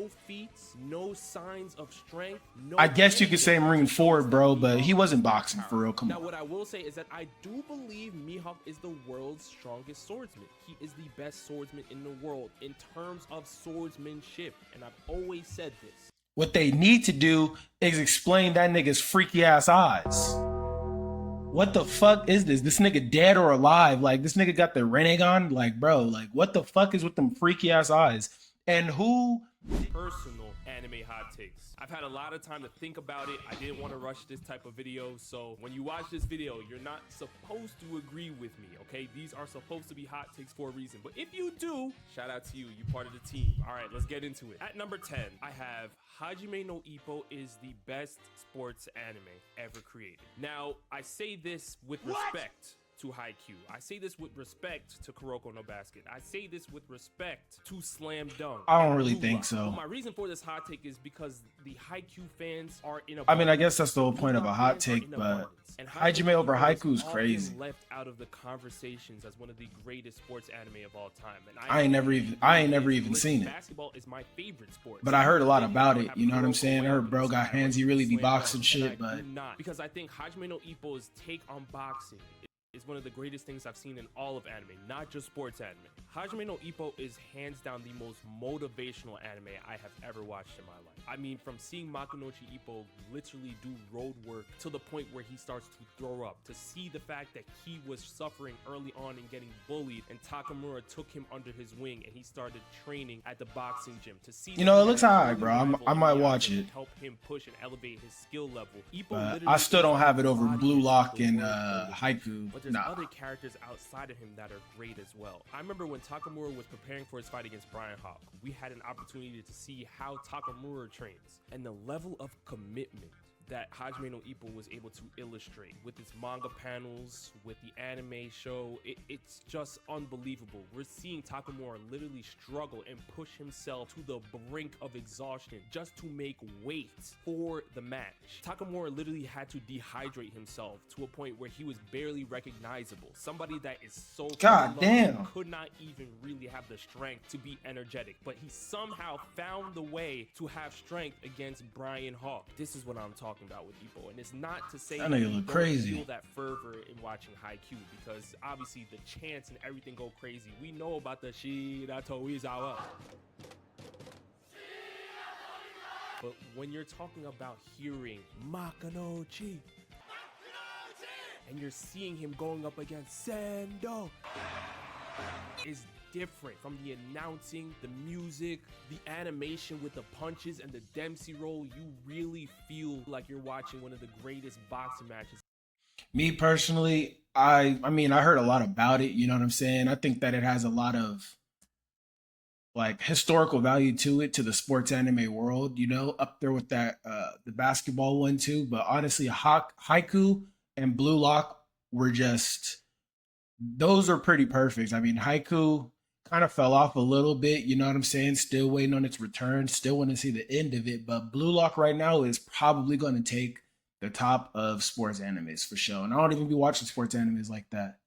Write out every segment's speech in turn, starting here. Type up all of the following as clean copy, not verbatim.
no feats, no signs of strength. No, I guess you could say Marine Ford, bro, but he wasn't boxing for real. Come now, on. what I will say is that I do believe Mihawk is the world's strongest swordsman. He is the best swordsman in the world in terms of swordsmanship, and I've always said this. What they need to do is explain that nigga's freaky ass eyes. What the fuck is this? This nigga dead or alive? Like, this nigga got the Renegon? Like, bro, like, what the fuck is with them freaky ass eyes? And who? Personal anime hot takes. I've had a lot of time to think about it. I didn't want to rush this type of video, so when you watch this video, you're not supposed to agree with me, okay? These are supposed to be hot takes for a reason, but if you do, shout out to you. You part of the team. All right, let's get into it. At number 10, I have Hajime No is the best sports anime ever created. Now, I say this with respect to Haikyuu. I say this with respect to Kuroko no Basket. I say this with respect to Slam Dunk. I don't really think so. Well, my reason for this hot take is because the Haikyuu fans are in a. I mean, I guess that's the whole point of a hot take, but Hajime over Haikyuu is crazy. Left out of the conversations as one of the greatest sports anime of all time, and I ain't never even seen it. Basketball is my favorite sport, but I heard a lot about it. You know what I'm saying? I heard bro got hands. He really be boxing shit, but because I think Hajime no Ippo's take on boxing is one of the greatest things I've seen in all of anime, not just sports anime. Hajime no Ippo is hands down the most motivational anime I have ever watched in my life. I mean, from seeing Makunouchi Ippo literally do road work to the point where he starts to throw up, to see the fact that he was suffering early on and getting bullied, and Takamura took him under his wing and he started training at the boxing gym, to see, you know, it looks alright, bro. I might watch it. Help him push and elevate his skill level. But I still don't have it over Blue Lock and Haikyuu. But there's other characters outside of him that are great as well. I remember when Takamura was preparing for his fight against Brian Hawk, we had an opportunity to see how Takamura trains and the level of commitment that Hajime no Ippo was able to illustrate with its manga panels, with the anime show. It's just unbelievable. We're seeing Takamura literally struggle and push himself to the brink of exhaustion just to make weight for the match. Takamura literally had to dehydrate himself to a point where he was barely recognizable. Somebody that is so damn could not even really have the strength to be energetic, but he somehow found the way to have strength against Brian Hawk. This is what I'm talking about with Ippo, and it's not to say that nigga look crazy. Feel that fervor in watching Haikyuu, because obviously the chants and everything go crazy. We know about the Shirato Izawa, but when you're talking about hearing Makunouchi and you're seeing him going up against Sando, is different from the announcing, the music, the animation with the punches and the Dempsey roll. You really feel like you're watching one of the greatest boxing matches. Me personally, I mean, I heard a lot about it, you know what I'm saying? I think that it has a lot of like historical value to it, to the sports anime world, you know, up there with that the basketball one too. But honestly, Haikyuu and Blue Lock were just, those are pretty perfect. I mean, Haikyuu kind of fell off a little bit, you know what I'm saying? Still waiting on its return, still want to see the end of it. But Blue Lock right now is probably going to take the top of sports animes for sure. And I don't even be watching sports animes like that.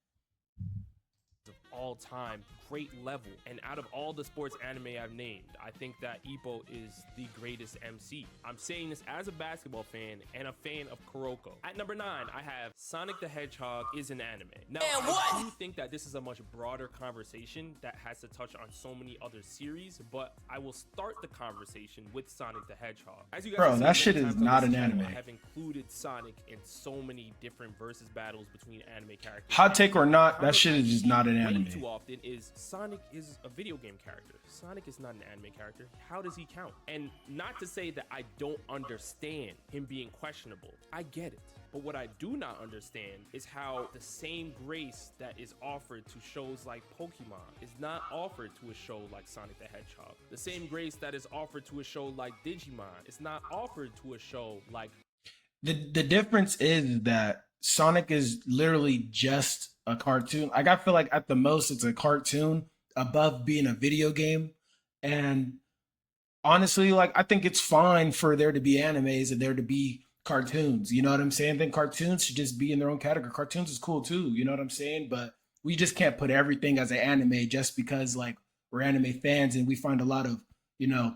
Of all time, great level. And out of all the sports anime I've named, I think that Ippo is the greatest MC. I'm saying this as a basketball fan and a fan of Kuroko. At number 9, I have Sonic the Hedgehog is an anime. Now, I do think that this is a much broader conversation that has to touch on so many other series, but I will start the conversation with Sonic the Hedgehog. As you guys bro, that shit is not an anime. I have included Sonic in so many different versus battles between anime characters. Hot take or not, that shit is just not an anime. Too often is Sonic is a video game character. Sonic is not an anime character. How does he count? And not to say that I don't understand him being questionable. I get it. But what I do not understand is how the same grace that is offered to shows like Pokemon is not offered to a show like Sonic the Hedgehog. The same grace that is offered to a show like Digimon is not offered to a show like... The difference is that Sonic is literally just a cartoon. Like, I feel like at the most it's a cartoon above being a video game. And honestly, like, I think it's fine for there to be animes and there to be cartoons. You know what I'm saying? Then cartoons should just be in their own category. Cartoons is cool too. You know what I'm saying? But we just can't put everything as an anime just because like we're anime fans and we find a lot of,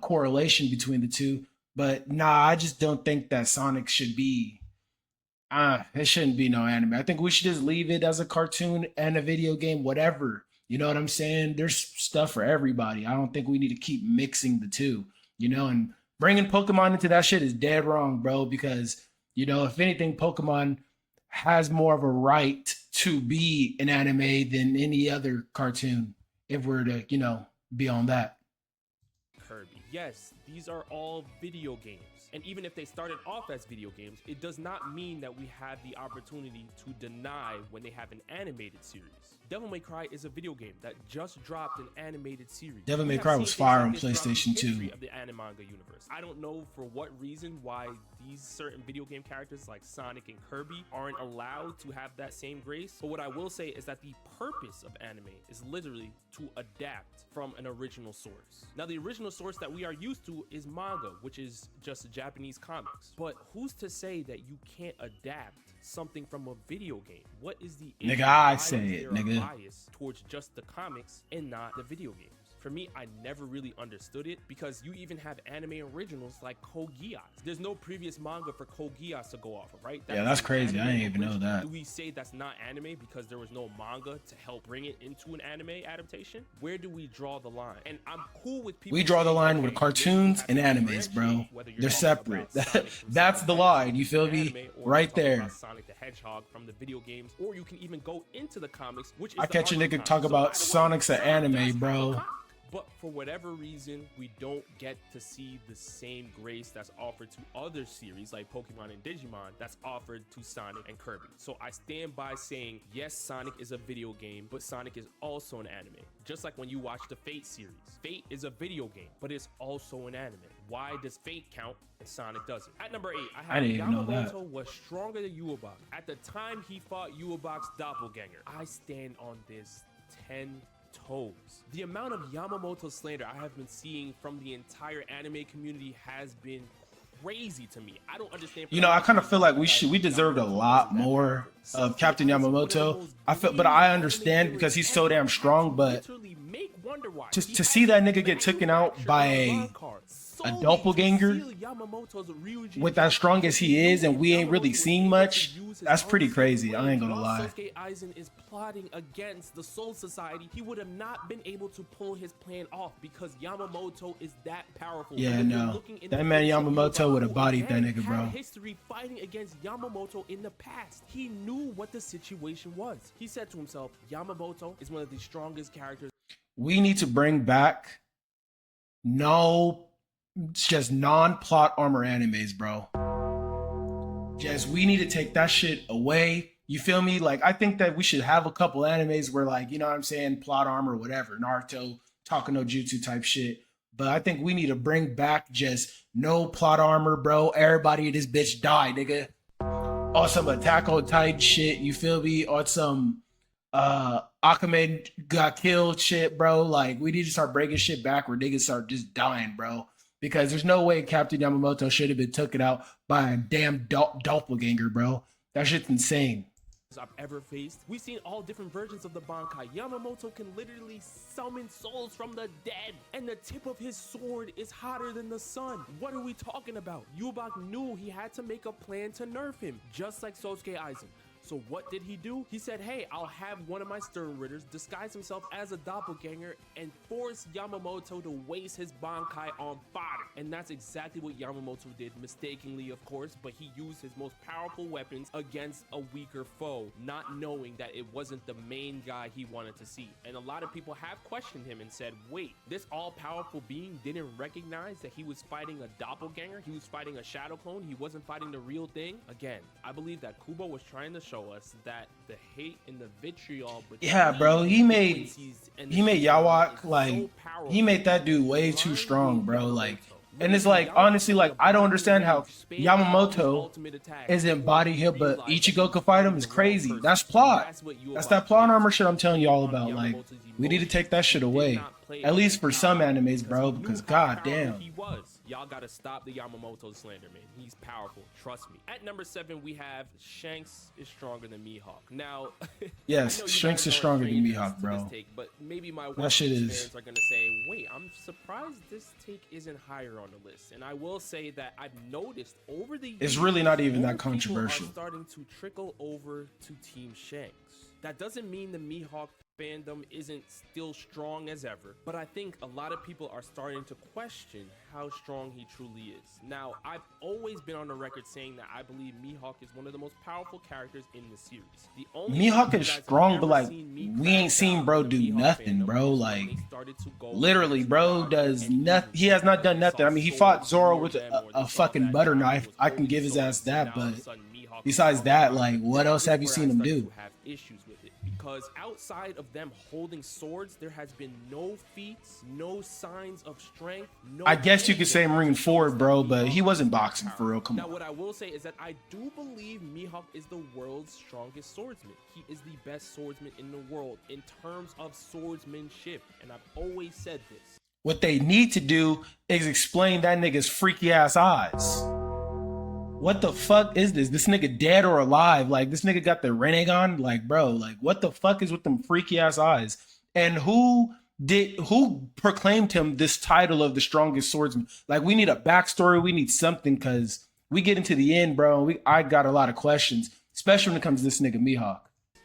correlation between the two. But nah, I just don't think that Sonic should be. It shouldn't be no anime. I think we should just leave it as a cartoon and a video game, whatever. You know what I'm saying? There's stuff for everybody. I don't think we need to keep mixing the two, and bringing Pokemon into that shit is dead wrong, bro, because, if anything, Pokemon has more of a right to be an anime than any other cartoon if we're to, be on that. Kirby. Yes, these are all video games. And even if they started off as video games, it does not mean that we have the opportunity to deny when they have an animated series. Devil May Cry is a video game that just dropped an animated series. Devil May Cry was fire on PlayStation 2. Of the anime manga universe. I don't know for what reason why these certain video game characters like Sonic and Kirby aren't allowed to have that same grace. But what I will say is that the purpose of anime is literally to adapt from an original source. Now, the original source that we are used to is manga, which is just Japanese comics. But who's to say that you can't adapt something from a video game? What is the issue? Nigga, I say it, nigga. Bias towards just the comics and not the video games. For me, I never really understood it because you even have anime originals like Code Geass. There's no previous manga for Code Geass to go off of, right? That's crazy. I didn't even know that. Do we say that's not anime because there was no manga to help bring it into an anime adaptation? Where do we draw the line? And I'm cool with people. We draw the line with cartoons and animes, bro. They're separate. That's the line. You feel me? Right there. Sonic the Hedgehog from the video games, or you can even go into the comics, which is I catch a nigga talk about Sonic's an anime, bro. But for whatever reason, we don't get to see the same grace that's offered to other series like Pokemon and Digimon that's offered to Sonic and Kirby. So I stand by saying, yes, Sonic is a video game, but Sonic is also an anime. Just like when you watch the Fate series. Fate is a video game, but it's also an anime. Why does Fate count and Sonic doesn't? At number 8, I have Yamamoto was stronger than Yubak. At the time he fought Yubak's doppelganger. I stand on this 10 toes. The amount of Yamamoto slander I have been seeing from the entire anime community has been crazy to me. I don't understand. I kind of feel like we deserved a lot more of Captain Yamamoto. But I understand because he's so damn strong. But just to see that nigga get taken out by a doppelganger with as strong as he is, and we ain't really seen much, that's pretty crazy. I ain't gonna lie. Aizen is plotting against the Soul Society. He would have not been able to pull his plan off because Yamamoto is that powerful. Yeah, no. That man Yamamoto would have bodied that nigga, bro. History fighting against Yamamoto in the past. He knew what the situation was. He said to himself, Yamamoto is one of the strongest characters. We need to bring back just non-plot armor animes, bro. We need to take that shit away. You feel me? Like, I think that we should have a couple animes where, like, you know what I'm saying, plot armor, whatever, Naruto, Takano Jutsu type shit. But I think we need to bring back just no plot armor, bro. Everybody in this bitch die, nigga. Or some Attack on Titan shit, you feel me? Or some Akame got killed shit, bro. Like, we need to start breaking shit back where niggas start just dying, bro. Because there's no way Captain Yamamoto should have been taken out by a damn doppelganger, bro. That shit's insane. I've ever faced. We've seen all different versions of the Bankai. Yamamoto can literally summon souls from the dead, and the tip of his sword is hotter than the sun. What are we talking about? Yubak knew he had to make a plan to nerf him, just like Sosuke Aizen. So what did he do? He said, hey, I'll have one of my Stern Ritters disguise himself as a doppelganger and force Yamamoto to waste his Bankai on fodder. And that's exactly what Yamamoto did, mistakenly, of course, but he used his most powerful weapons against a weaker foe, not knowing that it wasn't the main guy he wanted to see. And a lot of people have questioned him and said, wait, this all-powerful being didn't recognize that he was fighting a doppelganger? He was fighting a shadow clone? He wasn't fighting the real thing? Again, I believe that Kubo was trying to show us that the hate and the vitriol, bro, he made Yawak, like, he made that dude way too strong, bro. Like, and it's like, honestly, like, I don't understand how Yamamoto isn't body hit, but Ichigo could fight him is crazy. That's plot. That's that plot armor shit I'm telling you all about. Like, we need to take that shit away, at least for some animes, bro, because god damn. Y'all gotta stop the Yamamoto slander, man. He's powerful, trust me. At number 7, we have Shanks is stronger than Mihawk. Now, yes, Shanks is stronger than Mihawk, bro. Take, but maybe my that shit is. Fans are gonna say, wait, I'm surprised this take isn't higher on the list. And I will say that I've noticed over the years, it's really not even that controversial. Are starting to trickle over to Team Shanks. That doesn't mean the Mihawk fandom isn't still strong as ever, but I think a lot of people are starting to question how strong he truly is. Now, I've always been on the record saying that I believe Mihawk is one of the most powerful characters in the series. The only Mihawk is strong, but like we ain't seen bro do nothing, bro. Like literally, bro does nothing. He has not done nothing. I mean, he fought Zoro with a fucking butter knife. I can give his ass that, but besides that, like, what else have you seen him do? Because outside of them holding swords, there has been no feats, no signs of strength. No, I guess you could say Marine Ford, bro, but he wasn't boxing for real. Come on. Now, what I will say is that I do believe Mihawk is the world's strongest swordsman. He is the best swordsman in the world in terms of swordsmanship, and I've always said this. What they need to do is explain that nigga's freaky ass eyes. What the fuck is this? This nigga dead or alive? Like, this nigga got the Renegon? Like, bro, like, what the fuck is with them freaky ass eyes? And who proclaimed him this title of the strongest swordsman? Like, we need a backstory. We need something, because we get into the end, bro. I got a lot of questions, especially when it comes to this nigga Mihawk.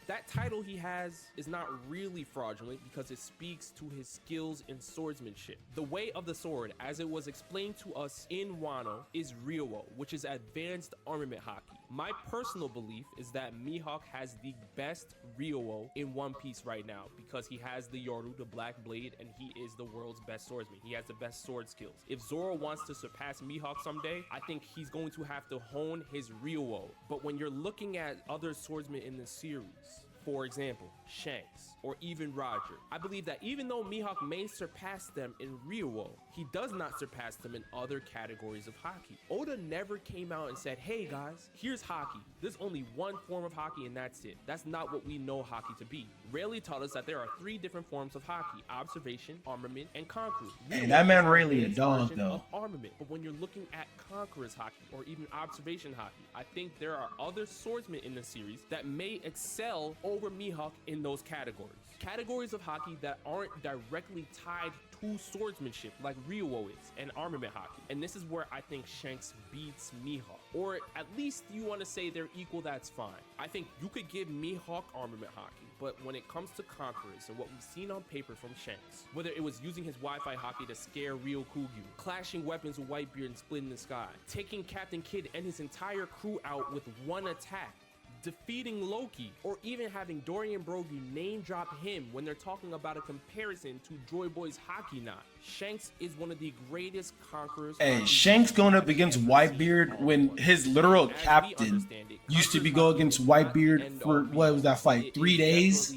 That title he has is not really fraudulent because it speaks to his skills in swordsmanship. The way of the sword, as it was explained to us in Wano, is Ryo, which is advanced armament haki. My personal belief is that Mihawk has the best Ryo in One Piece right now because he has the Yoru, the Black Blade, and he is the world's best swordsman. He has the best sword skills. If Zoro wants to surpass Mihawk someday, I think he's going to have to hone his Ryo. But when you're looking at other swordsmen in the series, for example, Shanks, or even Roger, I believe that even though Mihawk may surpass them in Ryo, he does not surpass them in other categories of haki. Oda never came out and said, hey guys, here's haki. There's only one form of haki and that's it. That's not what we know haki to be. Rayleigh taught us that there are 3 different forms of haki: observation, armament, and conqueror. Hey, that man Rayleigh a dog though. Armament. But when you're looking at conqueror's haki or even observation haki, I think there are other swordsmen in the series that may excel over Mihawk in those categories. Categories of haki that aren't directly tied to swordsmanship like Ryo is and armament haki. And this is where I think Shanks beats Mihawk. Or at least you want to say they're equal, that's fine. I think you could give Mihawk armament haki, but when it comes to conquerors and what we've seen on paper from Shanks, whether it was using his Wi-Fi haki to scare Ryokugyu, clashing weapons with Whitebeard and splitting the sky, taking Captain Kidd and his entire crew out with one attack, defeating Loki, or even having Dorian Brogy name drop him when they're talking about a comparison to Joy Boy's Haki Knot. Shanks is one of the greatest conquerors. Hey, Shanks going up against Whitebeard when his literal captain used to be go against Whitebeard for, what was that fight, 3 days?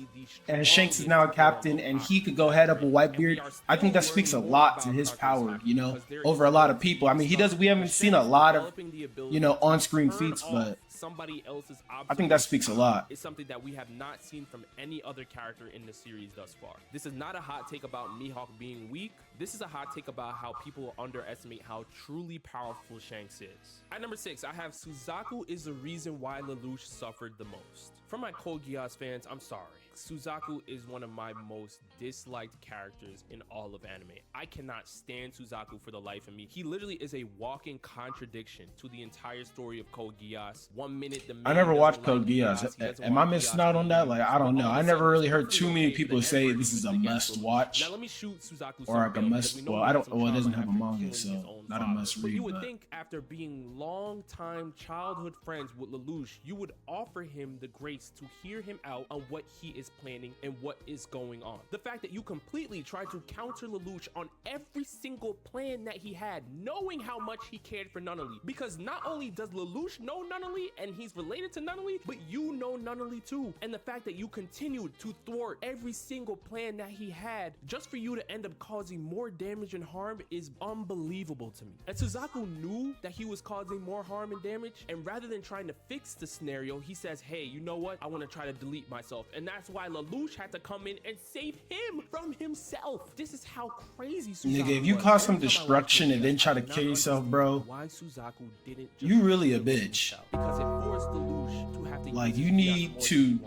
And Shanks is now a captain and he could go head up with Whitebeard. I think that speaks a lot to his power, you know, over a lot of people. I mean, we haven't seen a lot of, you know, on-screen feats, but somebody else's I think that speaks a lot. It's something that we have not seen from any other character in the series thus far. This is not a hot take about Mihawk being weak. This is a hot take about how people underestimate how truly powerful Shanks is. At number 6, I have Suzaku is the reason why Lelouch suffered the most. For my Code Geass fans, I'm sorry. Suzaku is one of my most disliked characters in all of anime. I cannot stand Suzaku for the life of me. He literally is a walking contradiction to the entire story of Code Geass. 1 minute the I never watched Code Geass. Am I missing out on that? Like, I don't know. I never really heard too many people say this is a must watch. Now let me shoot Suzaku or like a must. Well, I don't. Well, it doesn't have a manga, so not a must read. You would think after being long-time childhood friends with Lelouch, you would offer him the grace to hear him out on what he is planning and what is going on. The fact that you completely tried to counter Lelouch on every single plan that he had, knowing how much he cared for Nunnally, because not only does Lelouch know Nunnally and he's related to Nunnally, but you know Nunnally too. And the fact that you continued to thwart every single plan that he had just for you to end up causing more damage and harm is unbelievable to to me. And Suzaku knew that he was causing more harm and damage, and rather than trying to fix the scenario, he says, hey, you know what? I want to try to delete myself. And that's why Lelouch had to come in and save him from himself. This is how crazy Suzaku Nigga, if you cause some destruction and then try to kill yourself, bro, why Suzaku didn't you really a bitch. Because it forced Lelouch to have to like, you need to,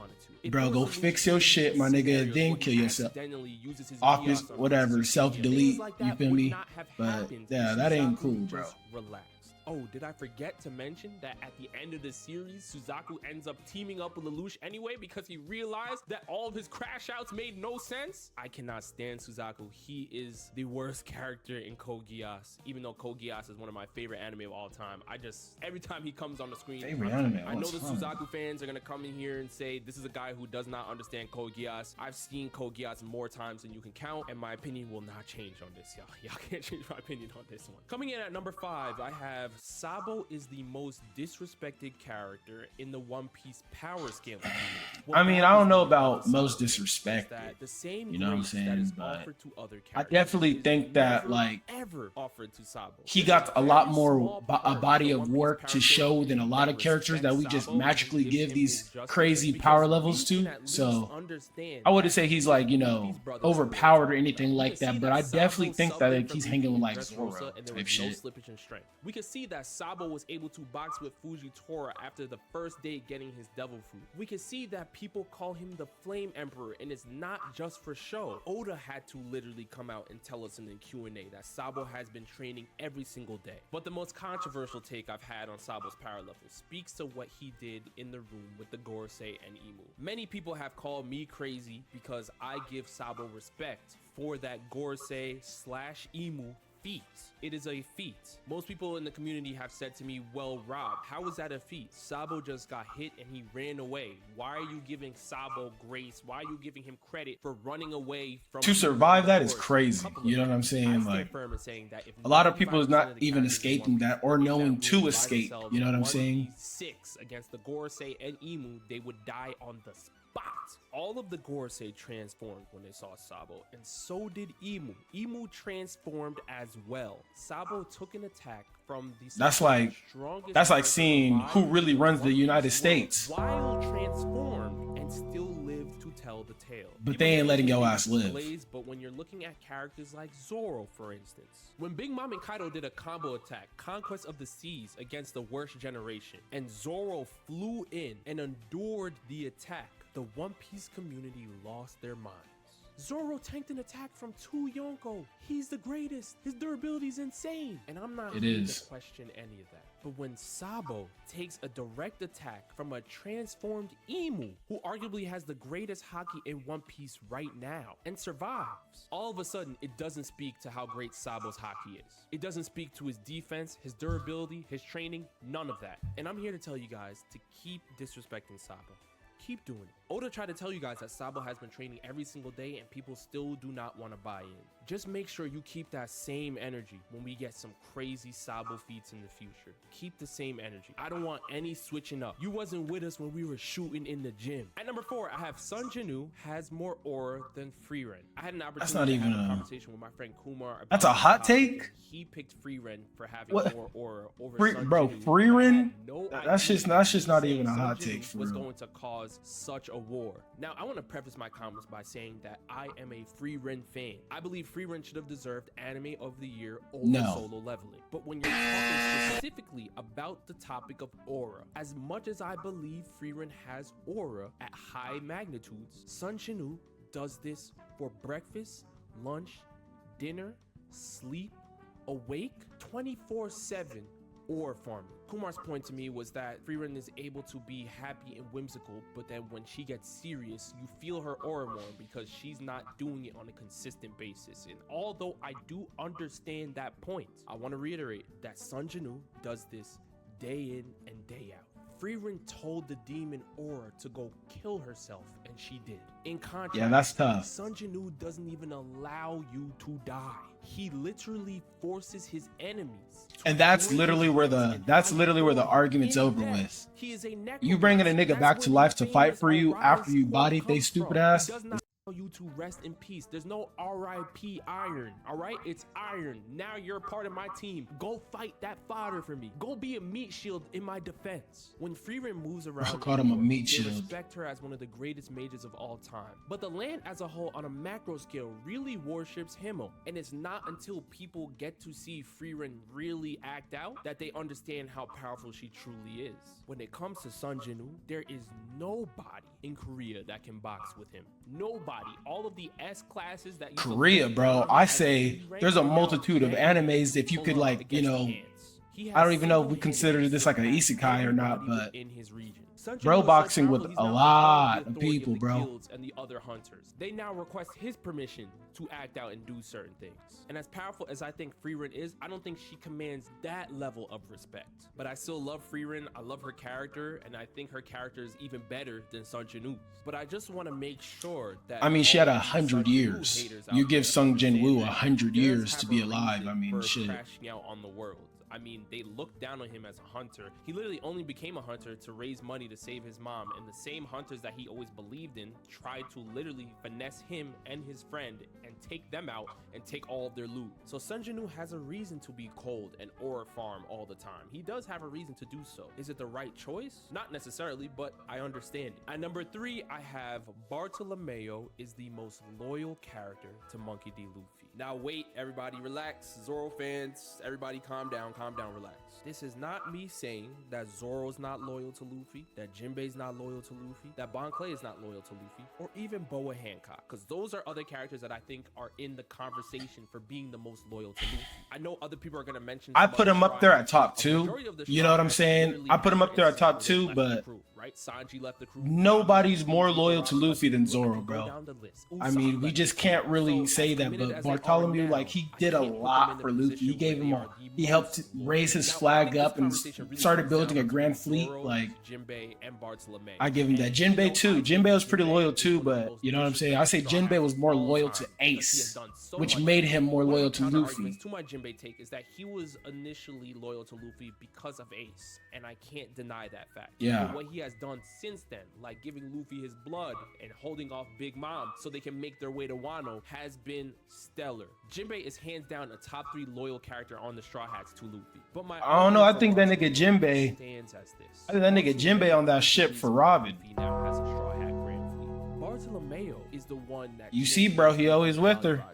bro, go fix your shit, my nigga, and then kill yourself. Office, whatever, self-delete, you feel me? But yeah, that ain't cool, bro. Relax. Oh, did I forget to mention that at the end of the series, Suzaku ends up teaming up with Lelouch anyway because he realized that all of his crash outs made no sense? I cannot stand Suzaku. He is the worst character in Code Geass, even though Code Geass is one of my favorite anime of all time. Every time he comes on the screen, I know the Suzaku fans are gonna come in here and say, this is a guy who does not understand Code Geass. I've seen Code Geass more times than you can count, and my opinion will not change on this, y'all. Y'all can't change my opinion on this one. Coming in at number 5, I have Sabo is the most disrespected character in the One Piece power scaling community. I mean, I don't know about most disrespected, the same, you know what I'm saying, but to I definitely think that, like, ever offered to Sabo. He got a lot more a body of work to show than a lot of characters that we just magically give these crazy power levels to. So I wouldn't say he's, like, you know, overpowered or anything like that, but I definitely think that, like, he's hanging with, like, Zoro type shit. We can see that Sabo was able to box with Fujitora after the first day getting his devil fruit. We can see that people call him the Flame Emperor, and it's not just for show. Oda had to literally come out and tell us in the Q&A that Sabo has been training every single day. But the most controversial take I've had on Sabo's power level speaks to what he did in the room with the Gorosei and Imu. Many people have called me crazy because I give Sabo respect for that Gorosei/Imu feat. It is a feat. Most people in the community have said to me, well, Rob, how is that a feat? Sabo just got hit and he ran away. Why are you giving Sabo grace? Why are you giving him credit for running away from to survive? That is crazy. You know what I'm saying? Like, a lot of people is not even escaping that or knowing to escape. You know what I'm saying? 6 against the Gorosei and Imu, they would die on the spot. All of the Gorosei transformed when they saw Sabo, and so did Imu. Imu transformed as well. Sabo took an attack from the that's like seeing who really runs the United States. While transformed and still lived to tell the tale. But they ain't letting your ass live. But when you're looking at characters like Zoro, for instance, when Big Mom and Kaido did a combo attack, Conquest of the Seas, against the worst generation, and Zoro flew in and endured the attack, the One Piece community lost their minds. Zoro tanked an attack from 2 Yonko. He's the greatest. His durability is insane. And I'm not here to question any of that. But when Sabo takes a direct attack from a transformed Imu, who arguably has the greatest haki in One Piece right now, and survives, all of a sudden, it doesn't speak to how great Sabo's haki is. It doesn't speak to his defense, his durability, his training, none of that. And I'm here to tell you guys to keep disrespecting Sabo. Keep doing it. Oda tried to tell you guys that Sabo has been training every single day and people still do not want to buy in. Just make sure you keep that same energy when we get some crazy Sabo feats in the future. Keep the same energy. I don't want any switching up. You wasn't with us when we were shooting in the gym. At number 4, I have Sunjinu has more aura than Freeren. I had an opportunity to have a conversation with my friend Kumar. That's a hot take? He picked Freeren for having more aura over Sunjinu. Bro, Freeren? That's just not even a hot take for was going to cause such a war. Now, I want to preface my comments by saying that I am a Freeren fan. I believe Freeren should have deserved Anime of the Year over Solo Leveling. But when you're talking specifically about the topic of aura, as much as I believe Freeren has aura at high magnitudes, Sunjinu does this for breakfast, lunch, dinner, sleep, awake, 24/7 aura farming. Kumar's point to me was that Freeren is able to be happy and whimsical, but then when she gets serious, you feel her aura more because she's not doing it on a consistent basis. And although I do understand that point, I want to reiterate that Sunjinu does this day in and day out. Freeren told the demon Aura to go kill herself, and she did. In contrast, yeah, that's tough. Sunjinu doesn't even allow you to die. He literally forces his enemies. And that's literally where the argument's over with. You bringing a nigga back to life to fight for you after you bodied they stupid ass. you to rest in peace. There's no RIP Iron, all right? It's Iron. Now you're a part of my team. Go fight that fodder for me. Go be a meat shield in my defense. When Frieren moves around, I called him a meat they shield. respect her as one of the greatest mages of all time. But the land as a whole on a macro scale really worships Himo. And it's not until people get to see Frieren really act out that they understand how powerful she truly is. When it comes to Sunjinu, there is nobody in Korea that can box with him. Nobody. All of the S classes that Korea, bro. I say there's a multitude of animes if you could, like, you know, I don't even know if we consider this like an isekai or not, but bro boxing with a lot of people, bro. And the other hunters, they now request his permission to act out and do certain things. And as powerful as I think Frieren is, I don't think she commands that level of respect. But I still love Frieren. I love her character, and I think her character is even better than Sunjinu's. But I just want to make sure that, I mean, she had 100 years. You give Sung Jin-woo 100 years to be alive. I mean, shit. Crashing out on the world. I mean, they looked down on him as a hunter. He literally only became a hunter to raise money to save his mom, and the same hunters that he always believed in tried to literally finesse him and his friend and take them out and take all of their loot. So Sunjinu has a reason to be cold and aura farm all the time. He does have a reason to do so. Is it the right choice? Not necessarily, but I understand it. At number 3, I have Bartolomeo is the most loyal character to Monkey D. Luffy. Now wait, everybody relax. Zoro fans, everybody calm down, relax. This is not me saying that Zoro's not loyal to Luffy, that Jinbei's not loyal to Luffy, that Bon Clay is not loyal to Luffy, or even Boa Hancock, because those are other characters that I think are in the conversation for being the most loyal to Luffy. I know other people are going to mention... I put him up there at top 2. You know what I'm saying? I put him up there at top 2, but nobody's more loyal to Luffy than Zoro, bro. I mean, we just can't really say that, but Bartholomew, like, he did a lot for Luffy. He gave him he helped raise his flag up and started building a grand fleet. Like, I give him that. Jinbei too. Jinbei was pretty loyal too, but you know what I'm saying? I say Jinbei was more loyal to Ace, which made him more loyal to Luffy. To my Jinbei take is that he was initially loyal to Luffy because of Ace, and I can't deny that fact. Yeah. But what he has done since then, like giving Luffy his blood and holding off Big Mom so they can make their way to Wano, has been stellar. Jinbei is hands down a top 3 loyal character on the Straw Hats to Luffy. But I don't know. I think that nigga Jinbei. I think that nigga Jinbei on that ship for Robin. Now has a Straw Hat Grand Fleet. Bartolomeo is the one that you see, bro. He always with her.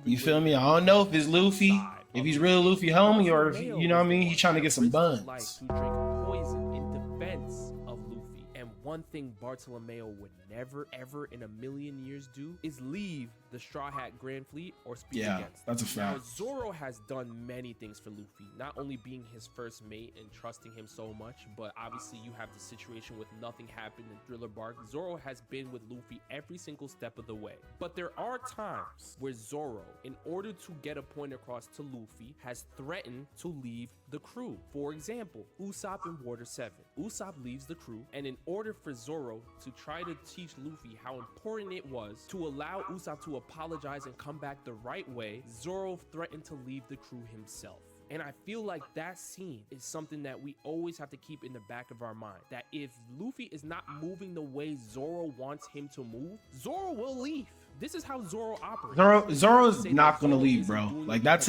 You feel me? I don't know if it's Luffy, if he's real Luffy homie, or if you know what I mean. He's trying to get some buns. To drink poison in defense of Luffy. And one thing Bartolomeo would never ever in a million years do is leave the Straw Hat Grand Fleet or speak against them. That's a fact. Now, Zoro has done many things for Luffy, not only being his first mate and trusting him so much, but obviously you have the situation with nothing happened in Thriller Bark. Zoro has been with Luffy every single step of the way. But there are times where Zoro, in order to get a point across to Luffy, has threatened to leave the crew. For example, Usopp in Water 7. Usopp leaves the crew, and in order for Zoro to try to teach Luffy how important it was to allow Usopp to apologize and come back the right way, Zoro threatened to leave the crew himself. And I feel like that scene is something that we always have to keep in the back of our mind, that if Luffy is not moving the way Zoro wants him to move, Zoro will leave. This is how Zoro operates. Zoro's not gonna leave, bro. Like, that's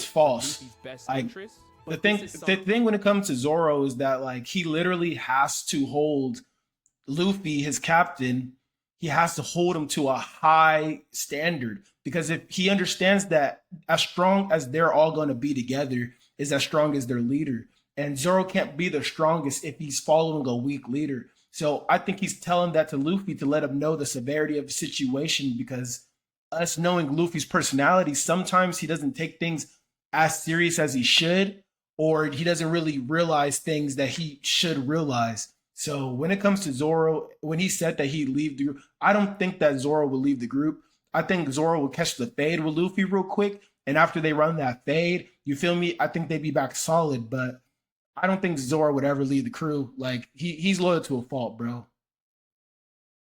false. Like, the thing when it comes to Zoro is that, like, he literally has to hold Luffy, his captain. He has to hold him to a high standard, because if he understands that as strong as they're all going to be together is as strong as their leader, and Zoro can't be the strongest if he's following a weak leader. So I think he's telling that to Luffy to let him know the severity of the situation, because us knowing Luffy's personality, sometimes he doesn't take things as serious as he should, or he doesn't really realize things that he should realize. So when it comes to Zoro, when he said that he'd leave the group, I don't think that Zoro will leave the group. I think Zoro will catch the fade with Luffy real quick. And after they run that fade, you feel me? I think they'd be back solid, but I don't think Zoro would ever leave the crew. Like, he's loyal to a fault, bro.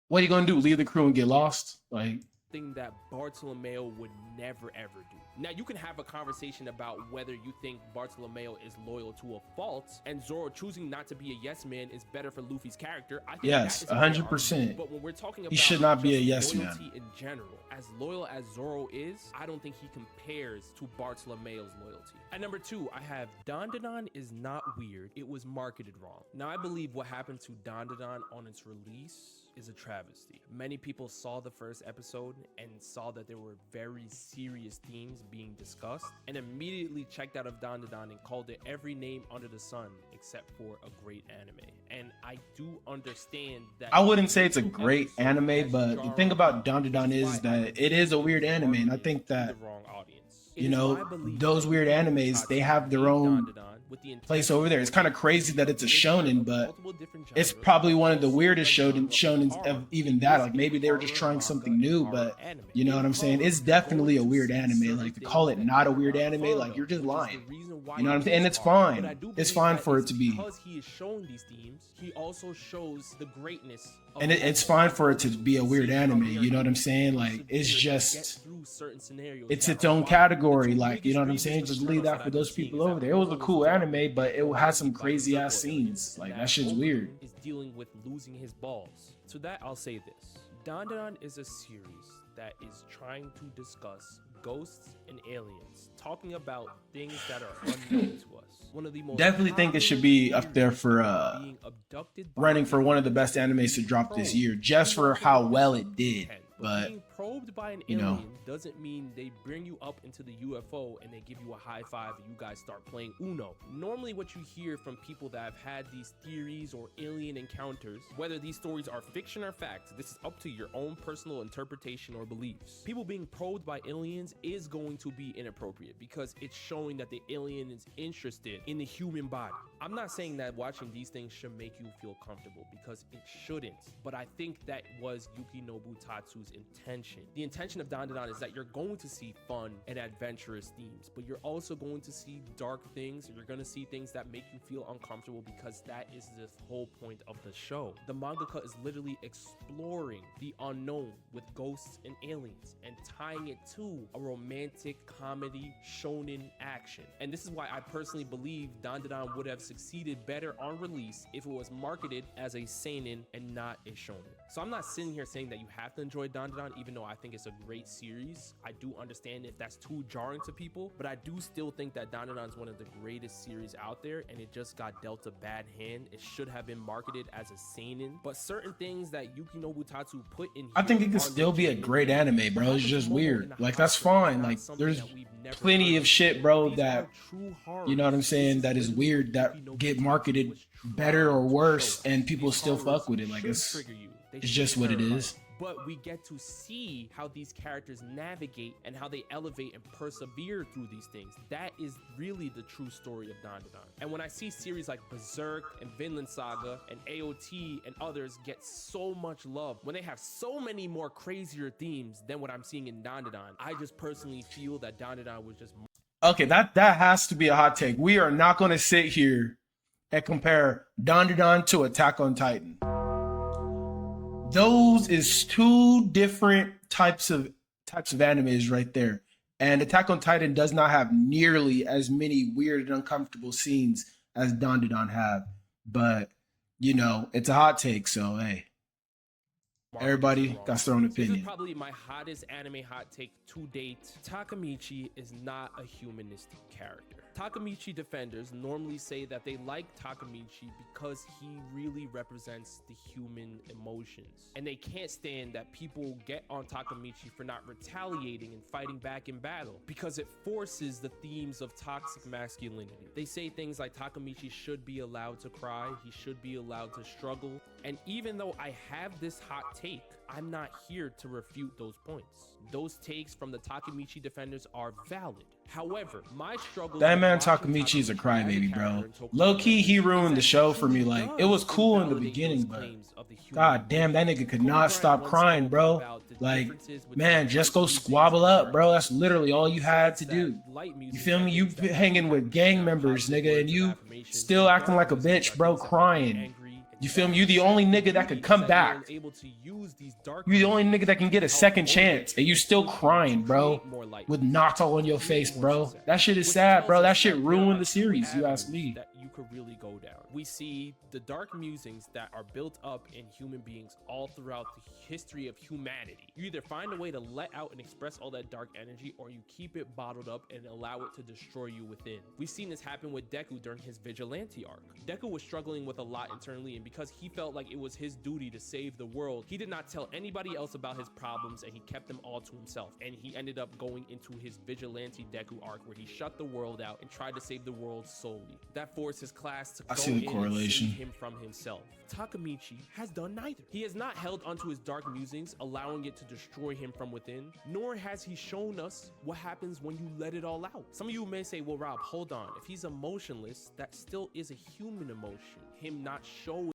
What are you going to do? Leave the crew and get lost? Like, something that Bartolomeo would never ever do. Now, you can have a conversation about whether you think Bartolomeo is loyal to a fault, and Zoro choosing not to be a yes man is better for Luffy's character. I think yes, 100%. But when we're talking about he should not be a yes man in general, as loyal as Zoro is, I don't think he compares to Bartolomeo's loyalty. At number 2, I have Dandon is not weird. It was marketed wrong. Now, I believe what happened to Dandon on its release is a travesty. Many people saw the first episode and saw that there were very serious themes being discussed and immediately checked out of Dandon and called it every name under the sun except for a great anime. And I do understand that I wouldn't say it's a great anime, but the thing about Dandon is that it is a weird anime, and I think that, you know, those weird animes, they have their own place over there. It's kind of crazy that it's a shonen, but it's probably one of the weirdest shonens of even that. Like, maybe they were just trying something new, but you know what I'm saying? It's definitely a weird anime. Like, to call it not a weird anime, like, you're just lying. You know what I'm saying? And it's fine. It's fine for it to be. Because he is showing these themes, he also shows the greatness. And it's fine for it to be a weird anime. You know what I'm saying? Like, it's just, it's its own category. Like, you know what I'm saying? Just leave that for those people over there. It was a cool anime, but it had some crazy ass scenes. Like, that shit's weird. Is dealing with losing his balls. To that, I'll say this: Dandon is a series that is trying to discuss ghosts and aliens, talking about things that are unknown to us. One of the most definitely think it should be up there for running for one of the best animes to drop this year, just for how well it did. But being probed by an you know, alien doesn't mean they bring you up into the UFO and they give you a high five and you guys start playing Uno. Normally what you hear from people that have had these theories or alien encounters, whether these stories are fiction or fact, this is up to your own personal interpretation or beliefs. People being probed by aliens is going to be inappropriate because it's showing that the alien is interested in the human body. I'm not saying that watching these things should make you feel comfortable, because it shouldn't, but I think that was Yukinobu Tatsu's intention. The intention of Dandon is that you're going to see fun and adventurous themes, but you're also going to see dark things, or you're going to see things that make you feel uncomfortable, because that is the whole point of the show. The mangaka is literally exploring the unknown with ghosts and aliens and tying it to a romantic comedy shonen action. And this is why I personally believe Dandon would have succeeded better on release if it was marketed as a seinen and not a shonen. So I'm not sitting here saying that you have to enjoy Dandon, even though I think it's a great series. I do understand if that's too jarring to people, but I do still think that Dandon is one of the greatest series out there, and it just got dealt a bad hand. It should have been marketed as a seinen, but certain things that Yukinobu Tatsu put in here, I think it could still be a great anime, bro. It's just weird. Like, that's fine. Like, there's plenty of shit, bro, that, you know what I'm saying, that is weird, that get marketed better or worse, and people still fuck with it. Like, it's just what it is. But we get to see how these characters navigate and how they elevate and persevere through these things. That is really the true story of Dandon. And when I see series like Berserk and Vinland Saga and AOT and others get so much love, when they have so many more crazier themes than what I'm seeing in Dandon, I just personally feel that Dandon was just... Okay, that has to be a hot take. We are not going to sit here and compare Dandon to Attack on Titan. Those is two different types of animes right there. And Attack on Titan does not have nearly as many weird and uncomfortable scenes as Dandon have. But, you know, it's a hot take, so hey. Everybody got their own opinion. This is probably my hottest anime hot take to date. Takumichi is not a humanistic character. Takumichi defenders normally say that they like Takumichi because he really represents the human emotions. And they can't stand that people get on Takumichi for not retaliating and fighting back in battle, because it forces the themes of toxic masculinity. They say things like Takumichi should be allowed to cry, he should be allowed to struggle. And even though I have this hot take, I'm not here to refute those points. Those takes from the Takumichi defenders are valid. However, my struggle... That man Takumichi is a crybaby, bro. Low-key, he ruined the show for me. Like, it was cool in the beginning, but god damn, that nigga could not stop crying, bro. Like, man, just go squabble up, bro. That's literally all you had to do. You feel me? You hanging with gang members, nigga, and you still acting like a bitch, bro, crying. You feel me? You the only nigga that could come back. Able to use these dark You the only nigga that can get a second chance, and you still crying, bro, with Nato on your face, bro. That shit is sad, bro. That shit ruined the series, you ask me. That you could really go down. We see the dark musings that are built up in human beings all throughout the history of humanity. You either find a way to let out and express all that dark energy, or you keep it bottled up and allow it to destroy you within. We've seen this happen with Deku during his vigilante arc. Deku was struggling with a lot internally, and because he felt like it was his duty to save the world, he did not tell anybody else about his problems, and he kept them all to himself. And he ended up going into his vigilante Deku arc, where he shut the world out and tried to save the world solely. That forced his class to go in and save him from himself. Takumichi has done neither. He has not held onto his dark musings, allowing it to destroy him from within, nor has he shown us what happens when you let it all out. Some of you may say, well, Rob, hold on. If he's emotionless, that still is a human emotion. Him not showing